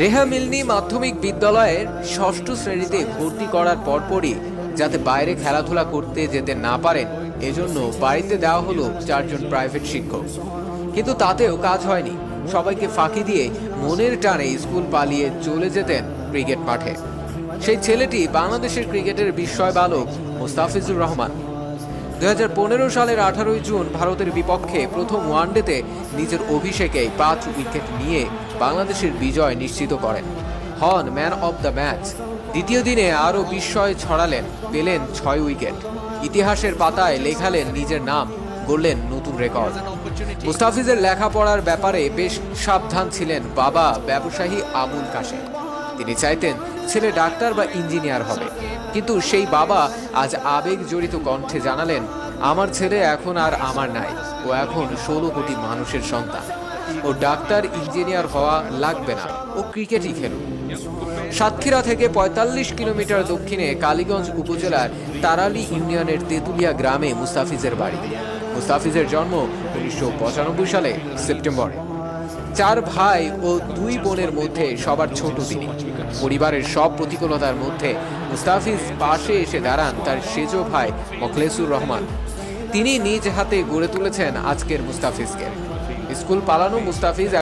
Rhea মিলনি মাধ্যমিক বিদ্যালয়ের ষষ্ঠ শ্রেণীতে ভর্তি করার পরপরই যাতে বাইরে খেলাধুলা করতে যেতে না পারেন এজন্য বাড়িতে দেওয়া হলো 4 জন প্রাইভেট শিক্ষক। কিন্তু তাতেও কাজ হয়নি। সবাইকে ফাঁকি দিয়ে মনের টানে স্কুল পালিয়ে চলে যেতেন ক্রিকেট মাঠে। সেই ছেলেটি বাংলাদেশের ক্রিকেটের বিস্ময় বালক মুস্তাফিজুর রহমান। 2015 সালের 18 জুন ভারতের বিপক্ষে প্রথম ওয়ানডেতে নিজের অভিষেকে 5 উইকেট নিয়ে বাংলাদেশের বিজয় নিশ্চিত করেন, হন ম্যান অব দ্য ম্যাচ। দ্বিতীয় দিনে আরও বিস্ময় ছড়ালেন, পেলেন 6 উইকেট। ইতিহাসের পাতায় লেখালেন নিজের নাম, গড়লেন নতুন রেকর্ড। মুস্তাফিজের লেখাপড়ার ব্যাপারে বেশ সাবধান ছিলেন বাবা ব্যবসায়ী আবুল কাশেম। তিনি চাইতেন ছেলে ডাক্তার বা ইঞ্জিনিয়ার হবে, কিন্তু সেই বাবা আজ আবেগ জড়িত কণ্ঠে জানালেন, আমার ছেলে এখন আর আমার নাই, ও এখন 16 কোটি মানুষের সন্তান। ও ডাক্তার ইঞ্জিনিয়ার হওয়া লাগবে না, ও ক্রিকেটই খেলুক। সাতক্ষীরা থেকে 45 কিলোমিটার দক্ষিণে কালীগঞ্জ উপজেলার তারালি ইউনিয়নের তেতুলিয়া গ্রামে মুস্তাফিজের বাড়ি। মুস্তাফিজের জন্ম 1995 সালে সেপ্টেম্বরে। 4 ভাই ও 2 বোনের মধ্যে সবার ছোট তিনি। পরিবারের সব প্রতিকূলতার মধ্যে মুস্তাফিজ পাশে এসে দাঁড়ান তার সেজ ভাই মোখলেসুর রহমান। তিনি নিজ হাতে গড়ে তুলেছেন আজকের মুস্তাফিজকে। স্কুল পালানো মুস্তাফিজ